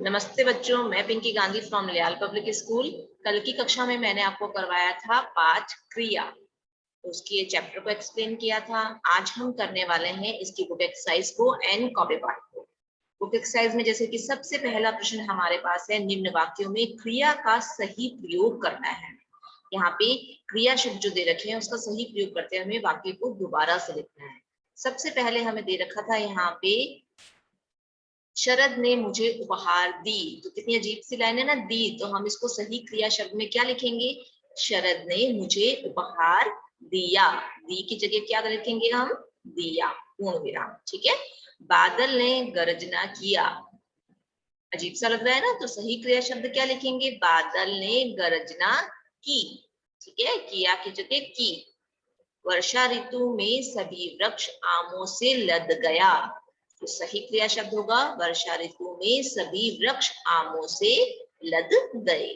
नमस्ते बच्चों, मैं पिंकी गांधी फ्रॉम लियाल पब्लिक स्कूल। कल की कक्षा में मैंने आपको करवाया था पाठ क्रिया, उसकी ये चैप्टर को एक्सप्लेन किया था। आज हम करने वाले हैं इसकी बुक एक्सरसाइज को एंड कॉपी पार्ट को। बुक एक्सरसाइज में जैसे कि सबसे पहला प्रश्न हमारे पास है, निम्न वाक्यों में क्रिया का सही प्रयोग करना है। यहाँ पे क्रिया शब्द जो दे रखे हैं उसका सही प्रयोग करते हुए हमें वाक्य को दोबारा से लिखना है। सबसे पहले हमें दे रखा था यहाँ पे, शरद ने मुझे उपहार दी। तो कितनी अजीब सी लाइन है ना, दी। तो हम इसको सही क्रिया शब्द में क्या लिखेंगे? शरद ने मुझे उपहार दिया। दी की जगह क्या लिखेंगे हम? दिया, पूर्ण विराम। ठीक है। बादल ने गर्जना किया। अजीब सा लग रहा है ना, तो सही क्रिया शब्द क्या लिखेंगे? बादल ने गर्जना की। ठीक है, किया की जगह की। वर्षा ऋतु में सभी वृक्ष आमों से लद गया। तो सही क्रिया शब्द होगा, वर्षा ऋतु में सभी वृक्ष आमों से लद गए।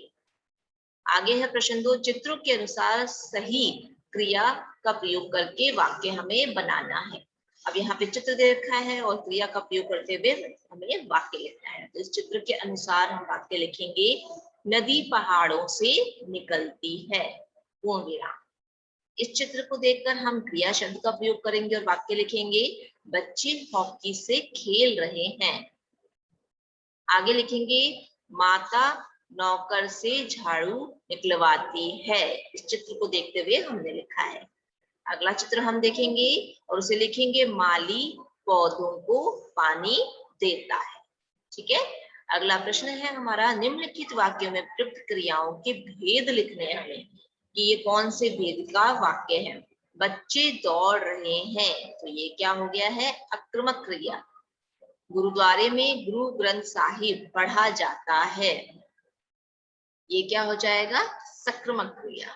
आगे है प्रश्न 2, चित्रों के अनुसार सही क्रिया का प्रयोग करके वाक्य हमें बनाना है। अब यहाँ पे चित्र दे रखा है और क्रिया का प्रयोग करते हुए हमें वाक्य लिखना है। तो इस चित्र के अनुसार हम वाक्य लिखेंगे, नदी पहाड़ों से निकलती है, पूर्ण विराम। इस चित्र को देखकर हम क्रिया शब्द का प्रयोग करेंगे और वाक्य लिखेंगे, बच्चे हॉकी से खेल रहे हैं। आगे लिखेंगे, माता नौकर से झाड़ू निकलवाती है। इस चित्र को देखते हुए हमने लिखा है। अगला चित्र हम देखेंगे और उसे लिखेंगे, माली पौधों को पानी देता है। ठीक है। अगला प्रश्न है हमारा, निम्नलिखित वाक्यों में प्रयुक्त क्रियाओं के भेद लिखने हैं हमें कि ये कौन से भेद का वाक्य है। बच्चे दौड़ रहे हैं, तो ये क्या हो गया है? आक्रमक क्रिया। गुरुद्वारे में गुरु ग्रंथ साहिब पढ़ा जाता है, ये क्या हो जाएगा? सक्रमक क्रिया।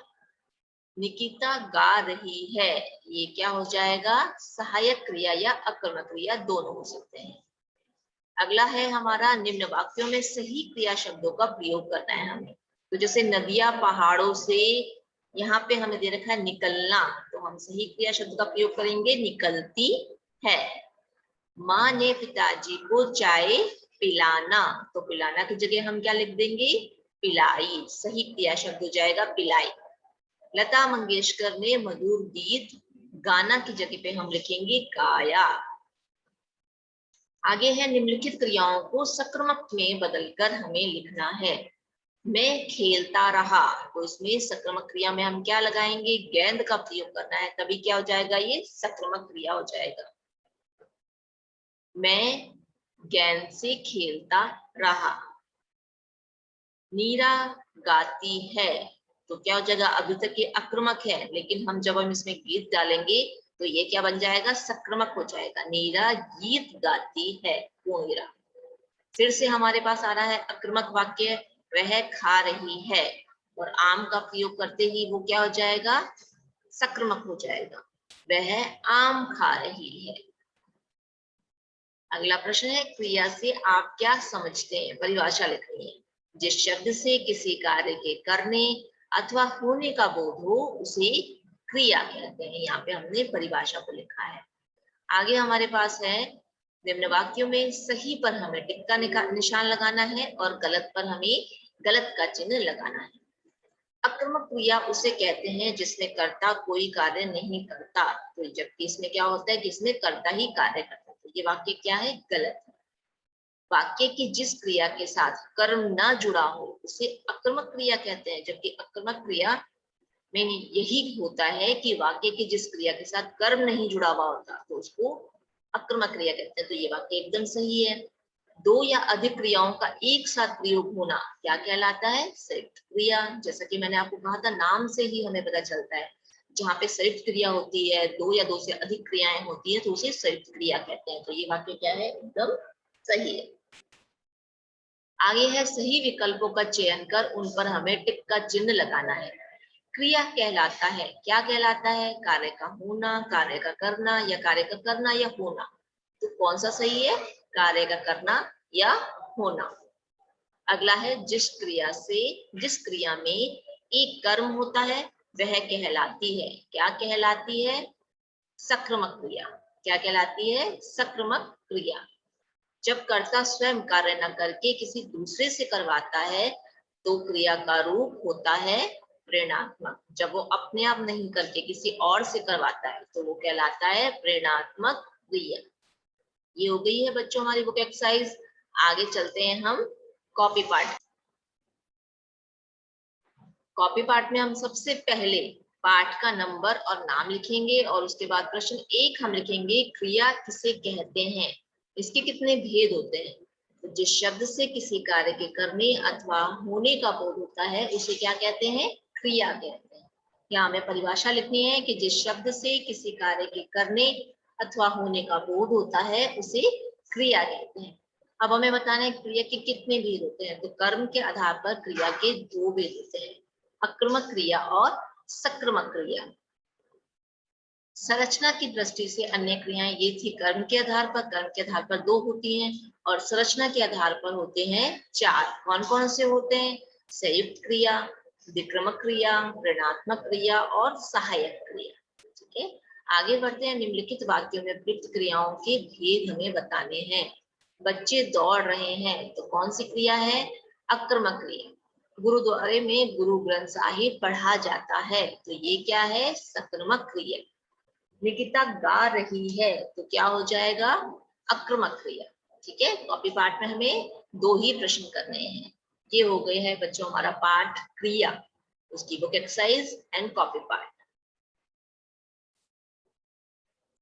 निकिता गा रही है, ये क्या हो जाएगा? सहायक क्रिया या आक्रमक क्रिया, दोनों हो सकते हैं। अगला है हमारा, निम्न वाक्यों में सही क्रिया शब्दों का प्रयोग करना है हमें। तो जैसे नदियां पहाड़ों से, यहाँ पे हमें दे रखा है निकलना, तो हम सही क्रिया शब्द का प्रयोग करेंगे, निकलती है। माँ ने पिताजी को चाय पिलाना, तो पिलाना की जगह हम क्या लिख देंगे? पिलाई। सही क्रिया शब्द हो जाएगा पिलाई। लता मंगेशकर ने मधुर गीत गाना की जगह पे हम लिखेंगे गाया। आगे है, निम्नलिखित क्रियाओं को सक्रमक में बदलकर हमें लिखना है। मैं खेलता रहा, तो इसमें सक्रमक क्रिया में हम क्या लगाएंगे? गेंद का प्रयोग करना है, तभी क्या हो जाएगा? ये सक्रमक क्रिया हो जाएगा। मैं गेंद से खेलता रहा। नीरा गाती है, तो क्या हो जाएगा? अभी तक ये आक्रमक है, लेकिन जब हम इसमें गीत डालेंगे तो ये क्या बन जाएगा? सक्रमक हो जाएगा। नीरा गीत गाती है, पूर्ण विराम। फिर से हमारे पास आ रहा है आक्रमक वाक्य, वह खा रही है, और आम का प्रयोग करते ही वो क्या हो जाएगा? सक्रमक हो जाएगा। वह आम खा रही है। अगला प्रश्न है, क्रिया से आप क्या समझते हैं? परिभाषा लिखनी है। जिस शब्द से किसी कार्य के करने अथवा होने का बोध हो उसे क्रिया कहते हैं। यहाँ पे हमने परिभाषा को लिखा है। आगे हमारे पास है, निम्न वाक्यों में सही पर हमें टिक का निशान लगाना है और गलत पर हमें गलत का चिन्ह लगाना है। आक्रमक क्रिया उसे कहते हैं जिसमें कर्ता कोई कार्य नहीं करता, तो जबकि इसमें क्या होता है कि इसमें कर्ता ही कार्य करता है। तो ये वाक्य क्या है? गलत है। वाक्य की जिस क्रिया के साथ कर्म ना जुड़ा हो उसे आक्रमक क्रिया कहते हैं, जबकि आक्रमक क्रिया में यही होता है कि वाक्य की जिस क्रिया के साथ कर्म नहीं जुड़ा हुआ होता तो उसको आक्रमक क्रिया कहते हैं। तो ये वाक्य एकदम सही है। दो या अधिक क्रियाओं का एक साथ प्रयोग होना क्या कहलाता है? संयुक्त क्रिया। जैसा कि मैंने आपको कहा था, नाम से ही हमें पता चलता है, जहाँ पे संयुक्त क्रिया होती है, दो या दो से अधिक क्रियाएं होती है, तो उसे संयुक्त क्रिया कहते हैं। तो ये वाक्य क्या है? एकदम सही है। आगे है, सही विकल्पों का चयन कर उन पर हमें टिक का चिन्ह लगाना है। क्रिया कहलाता है, क्या कहलाता है? कार्य का होना, कार्य का करना, या कार्य का करना या होना। तो कौन सा सही है? कार्य का करना या होना। अगला है, जिस क्रिया में एक कर्म होता है वह कहलाती है, क्या कहलाती है? सक्रमक क्रिया। क्या कहलाती है? सक्रमक क्रिया। जब कर्ता स्वयं कार्य न करके किसी दूसरे से करवाता है तो क्रिया का रूप होता है प्रेरणात्मक। जब वो अपने आप नहीं करके किसी और से करवाता है तो वो कहलाता है प्रेरणात्मक क्रिया। ये हो गई है बच्चों हमारी बुक एक्सरसाइज। आगे चलते हैं हम कॉपी पार्ट। कॉपी पार्ट में हम सबसे पहले पाठ का नंबर और नाम लिखेंगे और उसके बाद प्रश्न 1 हम लिखेंगे क्रिया किसे कहते हैं। इसके कितने भेद होते हैं। तो जिस शब्द से किसी कार्य के करने अथवा होने का बोध होता है उसे क्या कहते हैं, क्रिया कहते हैं। यहाँ हमें परिभाषा लिखनी है कि जिस शब्द से किसी कार्य के करने अथवा होने का बोध होता है उसे क्रिया कहते हैं। अब हमें बताना है क्रिया के कितने भेद होते हैं। तो कर्म के आधार पर क्रिया के 2 भेद होते हैं, अक्रमक क्रिया और सक्रिमक क्रिया। संरचना की दृष्टि से अन्य क्रियाएं ये थी, कर्म के आधार पर 2 होती हैं और संरचना के आधार पर होते हैं 4। कौन कौन से होते हैं, संयुक्त क्रिया, विक्रमक क्रिया, ऋणात्मक क्रिया और सहायक क्रिया। ठीक है, आगे बढ़ते हैं। निम्नलिखित वाक्यों में प्रयुक्त क्रियाओं के भेद हमें बताने हैं। बच्चे दौड़ रहे हैं तो कौन सी क्रिया है, अक्रमक क्रिया। गुरुद्वारे में गुरु ग्रंथ साहिब पढ़ा जाता है तो ये क्या है, सक्रिमक क्रिया। निकिता गा रही है तो क्या हो जाएगा, अक्रमक क्रिया। ठीक है, कॉपी पार्ट में हमें 2 ही प्रश्न करने हैं। ये हो गए है बच्चों हमारा पाठ क्रिया, उसकी book exercise and copy part.